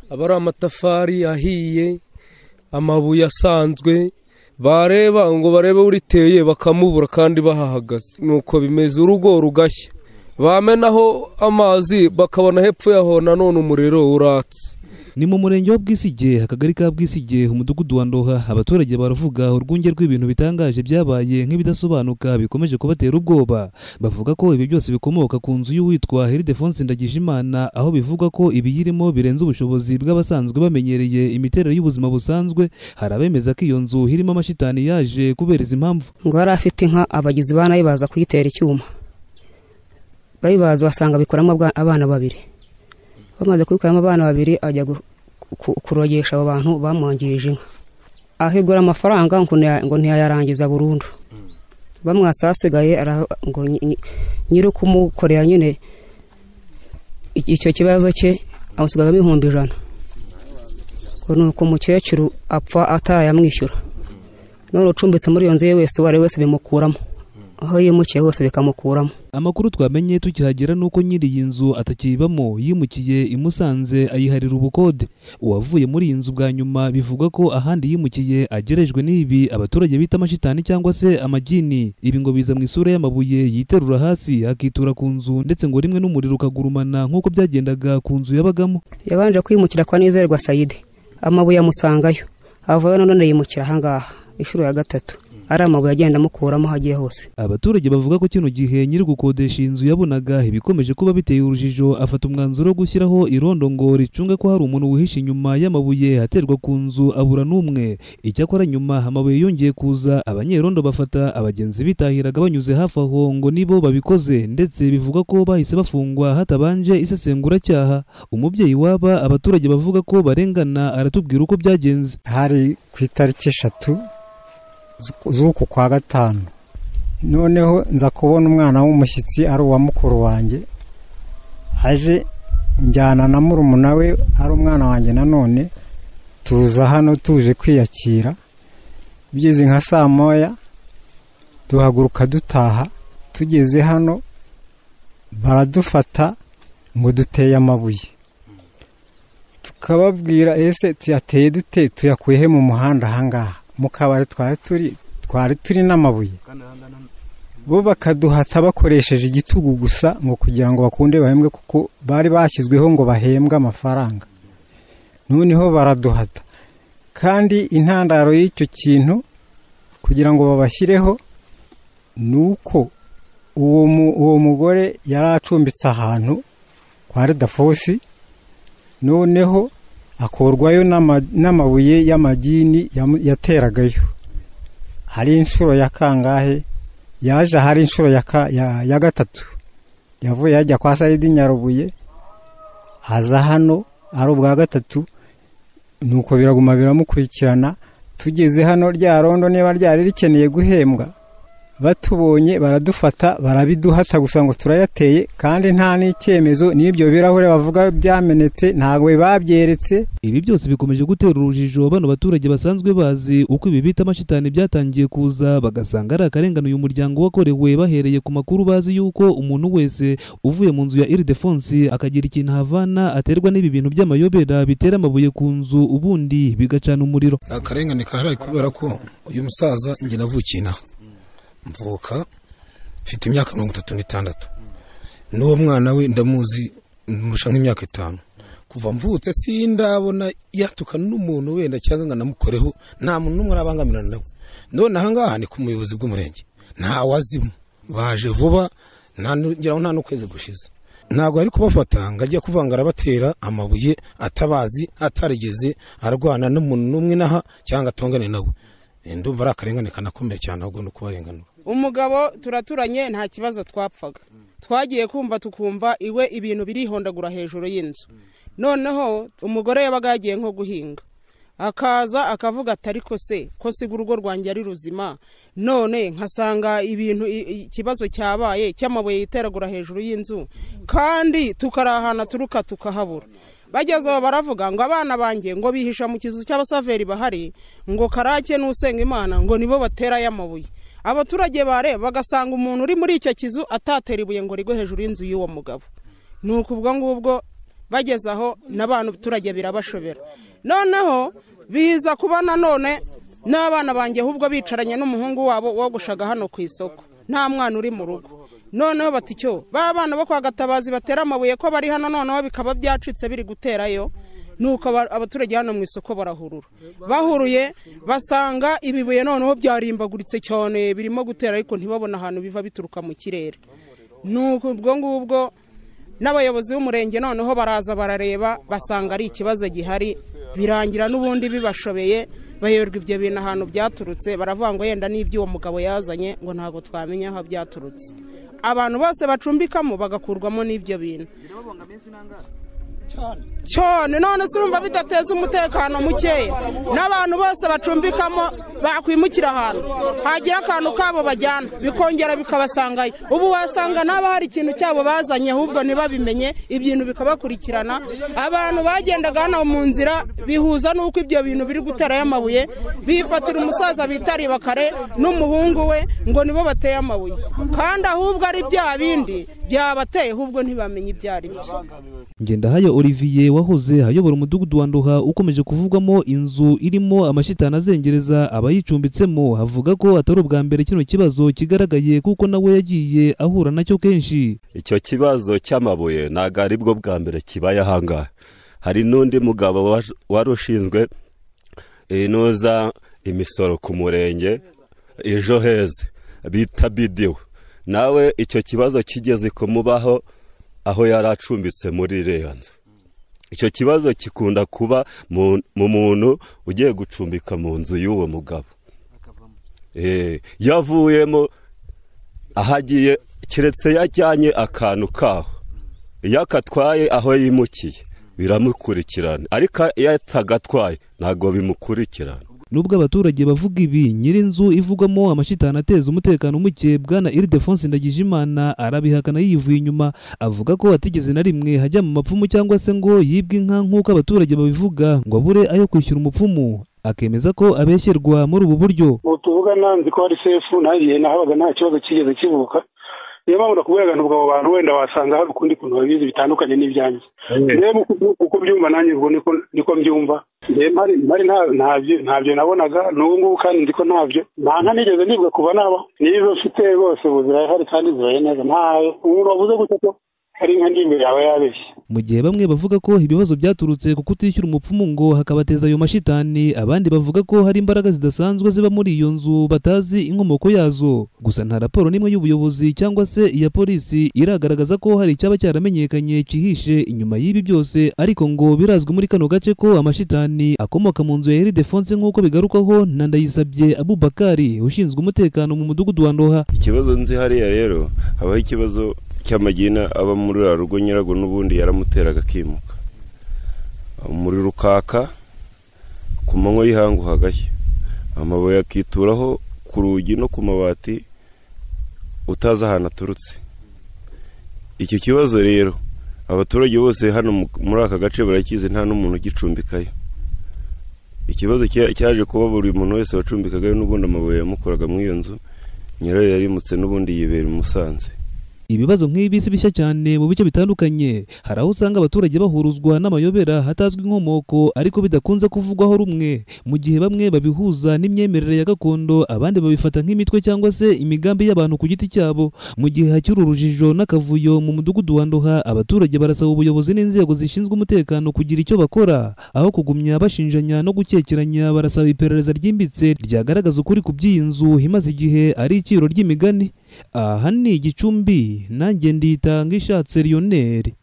aba ari amatafari ahiye, amabuye asanzwe, bareba ngo barebe uriteye bakamubura kandi bahahagaze. Nuko bimeze, urugo rugashya, bamenaho amazi bakabona hepfo yaho nanone umuriro uratse. Ni mu murenge wa Bwisige, akagari ka Bwisige, umudugudu wa Ndoha. Abaturage baravuga urwunge rw'ibintu bitangaje byabaye nk'ibidasobanuka bikomeje kubatera ubwoba. Bavuga ko ibi byose bikomoka ku nzu y'uwitwa Ildefonse Ndagijimana, aho bivuga ko ibiyirimo birenze ubushobozi bw'abasanzwe bamenyereye imiterere y'ubuzima busanzwe. Hari abemeza ko iyo nzu irimo amashitani yaje kubera izi impamvu. Ngo yari afite inka, abagizi ba nabi baza kuyitera icyuma, bayibaza basanga bikoramo abana babiri. Bamaze kubikoramo abana babiri, ajya kurogesha abo bantu bamwangirije inka, ahigura amafaranga ngo ntiyayarangiza burundu. Bamwatsa hasigaye ngo nyiri kumukorera nyine icyo kibazo cye amusigagamo 100,000. Nuko umukecuru apfa atayamwishyura. None ucumbitse muri iyo nzu ye wese uwari wese bimukuramo, aho yimukiye hose bikamukuramo. Amakuru twamenye tukihagera nuko nyiri iyi nzu atakibamo, yimukiye i Musanze ayiharira ubukode. Uwavuye muri iyi nzu bwa nyuma bivuga ko ahandi yimukiye agerejwe n'ibi abaturage bita amashitani cyangwa se amagini. Ibi ngo biza mu isura y'amabuye yiterura hasi akitura ku nzu, ndetse ngo rimwe n'umuriro ukagurumana nk'uko byagendaga ku nzu yabagamo. Yabanje kwimukira kwa Nizerwa Saidi, amabuye amusangayo, avayo none yimukira ahangaha inshuro ya 3. Ari amabuye agenda amukuramo hagiye hose. Abaturage bavuga ko kino gihe nyiri gukodesha inzu yabonaga ibikomeje kuba biteye urujijo, afata umwanzuro wo gushyiraho irondo ngo ricunge ko hari umuntu wihishe inyuma y'amabuye aterwa ku nzu, abura n'umwe. Icyakora nyuma amabuye yongeye kuza, abanyerondo bafata abagenzi bitahiraga banyuze hafi aho ngo nibo babikoze, ndetse bivuga ko bahise bafungwa hatabanje isesenguracyaha. Umubyeyi waba abaturage bavuga ko barengana aratubwira uko byagenze. Hari ku itariki 3 z'uku kwa 5, noneho nza kubona umwana w'umushyitsi ari uwa mukuru wanjye, aje njyana na murumuna we ari umwana wanjye. Nanone tuza hano tuje kwiyakira, bigeze nka saa moya duhaguruka dutaha. Tugeze hano baradufata ngo duteye amabuye, tukababwira ese tuyateye dute, tuyakuye mu muhanda ahangaha mu kabari twari turi n'amabuye. Bo bakaduhata bakoresheje igitugu gusa ngo kugira ngo bakunde bahembwe, kuko bari bashyizweho ngo bahembwe amafaranga. Noneho baraduhata, kandi intandaro y'icyo kintu kugira ngo babashyireho nuko uwo mugore yari acumbitse ahantu kwa Ildefonse, noneho akorwayo n'amabuye y'amagini yateragayo. Hari inshuro ya kangahe yaje, hari inshuro ya 3 yavuye yajya kwa Saidi Nyarubuye, aza hano ari ubwa 3. Nuko biraguma biramukurikirana. Tugeze hano rya rondo niba ryari rikeneye guhembwa, batubonye baradufata barabiduhata gusa ngo turayateye, kandi nta n'icyemezo n'ibyo birahure bavuga byamenetse ntabwo babyeretse. Ibi byose bikomeje gutera urujijo bano baturage basanzwe bazi uko ibi bita amashitani byatangiye kuza, bagasanga ari akarengane uyu muryango wakorewe, bahereye ku makuru bazi yuko umuntu wese uvuye mu nzu ya Ildefonse akagira ikintu havana aterwa n'ibi bintu by'amayobera bitera amabuye ku nzu, ubundi bigacana umuriro. Akarengane kahari kubera ko uyu musaza njye navukiye naho, mvuka mfite imyaka 36. N'uwo mwana we ndamuzi murusha nk'imyaka 5. Kuva mvutse sindabona yatukana n'umuntu wenda cyangwa nganamukoreho, nta muntu n'umwe arabangamirana nawe. None ahangaha ni ku muyobozi bw'umurenge, nta wazimu, baje vuba, ngiraho nta n'ukwezi gushize. Ntabwo ari kubafata ngo ajye kuvangara batera amabuye atabazi, atarigeze arwana n'umuntu n'umwe naha cyangwa atongane nawe. Ndumva ari akarengane kanakomeye cyane, ahubwo no kubarengana. Umugabo turaturanye nta kibazo twapfaga, twagiye kumva tukumva iwe ibintu birihondagura hejuru y'inzu. Noneho umugore yabaga yagiye nko guhinga, akaza akavuga atari ko se ko sigura urugo rwanjye ari ruzima, none nkasanga ibintu ikibazo cyabaye cy'amabuye yiteragura hejuru y'inzu, kandi tukarahana turuka tukahabura. Bageze aho baravuga ngo abana banjye ngo bihisha mu kizu cy'abasaveri bahari, ngo Karake n'usenga Imana ngo nibo batera y'amabuye. Abaturage bare bagasanga umuntu uri muri icyo kizu atatera ibuye ngo rigwe hejuru y'inzu y'uwo mugabo. Nuko ubwo ngubwo bageze aho n'abaturage birabashobera. Noneho biza kuba nanone n'abana banjye ahubwo bicaranye n'umuhungu wabo wogoshaga hano ku isoko, nta mwana uri mu rugo. Noneho bati cyo ba bana bo kwa Gatabazi batera amabuye ko bari hano, noneho bikaba byacitse biri guterayo. Nuko abaturage hano mu isoko barahurura, bahuruye basanga ibibuye noneho byarimbaguritse cyane birimo gutera, ariko ntibabona ahantu biva bituruka mu kirere. Nuko ubwo ngubwo n'abayobozi b'umurenge noneho baraza barareba basanga ari ikibazo gihari, birangira n'ubundi bibashobeye, bayoberwa ibyo bintu ahantu byaturutse, baravuga ngo yenda n'ibyo uwo mugabo yazanye ngo ntabwo twamenya aho byaturutse. Abantu bose bacumbikamo bagakurwamo n'ibyo bintu cyane, none se urumva bidateza umutekano mukeya, n'abantu bose bacumbikamo bakwimukira ahantu hagira akantu kabo bajyana bikongera bikabasangayo. Ubu wasanga naba hari ikintu cyabo bazanye ahubwo ntibabimenye, ibintu bikabakurikirana. Abantu bagendaga hano mu nzira bihuza n'uko ibyo bintu biri guterayo amabuye, bifatira umusaza bita Ribakare n'umuhungu we ngo nibo bateye amabuye, kandi ahubwo ari bya bindi byabateye, ahubwo ntibamenye ibyo ari byo. Ngendahayo Olivier wahoze ayobora umudugudu wa Nduha ukomeje kuvugamo inzu irimo amashitani azengereza abayicumbitsemo, havuga ko atari ubwa mbere kino kibazo kigaragaye kuko nawe yagiye ahura nacyo kenshi. Icyo kibazo cy'amabuye ntago ari bwo bwa mbere kibaye ahangaha. Hari n'undi mugabo wari ushinzwe inoza imisoro ku murenge ejo heza bita Bidiwe, nawe icyo kibazo kigeze kumubaho aho yari acumbitse muri iriya nzu. Icyo kibazo kikunda kuba mu muntu ugiye gucumbika mu nzu y'uwo mugabo, yavuyemo ahagiye keretse yajyanye akantu kaho, iyo akatwaye aho yimukiye biramukurikirana, ariko iyo atagatwaye ntabwo bimukurikirana. Nubwo abaturage bavuga ibi, nyir'inzu ivugamo amashitani ateza umutekano muke Bwana Ildefonse Ndagijimana arabihakana yivuye inyuma, avuga ko atigeze na rimwe hajya mu mapfumu cyangwa se ngo yibwe inka nk'uko abaturage babivuga ngo abure ayo kwishyura umupfumu, akemeza ko abeshyerwa muri ubu buryo. Tuvugana nzi ko ari sefu, nagiye nahabaga nta kibazo kigeze kivuka. Niyo mpamvu nakubwiraga nubwo abo bantu wenda wasanga hari ukundi kuntu babizi bitandukanye n'ibyanjye. Rero uko byumva nanjye ubwo niko mbyumva. Ntabyo nabonaga n'ubu ngubu kandi ndiko ntabyo. Nta nigeze nibwa kuva naba. Nizo mfite rwose ubuzira hari kandi zibaye neza. Ntayo umuntu wavuze gutyo ko hari nka n'imbere yawe yabeshye. Mu gihe bamwe bavuga ko ibibazo byaturutse ku kutishyura umupfumu ngo hakabateza ayo mashitani, abandi bavuga ko hari imbaraga zidasanzwe ziba muri iyo nzu batazi inkomoko yazo. Gusa nta raporo n'imwe y'ubuyobozi cyangwa se iya polisi iragaragaza ko hari icyaba cyaramenyekanye kihishe inyuma y'ibi byose, ariko ngo birazwi muri kano gace ko amashitani akomoka mu nzu ya Ildefonse nk'uko bigarukaho na Ndayisabye Abubakari ushinzwe umutekano mu mudugudu wa Ndoha. Ikibazo nzi hariya rero habaho ikibazo cy'amagina aba muri rugo nyirago n'ubundi yaramuteraga akimuka muri rukaka ku manywa y'ihangu hagashya, amabuye akituraho ku rugi no ku mabati utazi ahantu aturutse. Icyo kibazo rero abaturage bose hano muri aka gace barakizi, nta n'umuntu ugicumbikayo. Ikibazo cyaje kuba buri muntu wese wacumbikagayo n'ubundi amabuye yamukoraga muri iyo nzu, nyirayo yarimutse n'ubundi yibera i Musanze. Ibibazo nk'ibi si bishya cyane mu bice bitandukanye. Hari aho usanga abaturage bahuruzwa n'amayobera hatazwi inkomoko ariko bidakunze kuvugwaho rumwe, mu gihe bamwe babihuza n'imyemerere ya gakondo, abandi babifata nk'imitwe cyangwa se imigambi y'abantu ku giti cyabo. Mu gihe hakiri urujijo n'akavuyo mu mudugudu wa Ndoha, abaturage barasaba ubuyobozi n'inzego zishinzwe umutekano kugira icyo bakora, aho kugumya bashinjanya no gukekeranya. Barasaba iperereza ryimbitse ryagaragaza ukuri ku by'iyi nzu imaze igihe ari iciro ry'imigani. Aha ni Gicumbi, nanjye nditanga ishatse Lionel.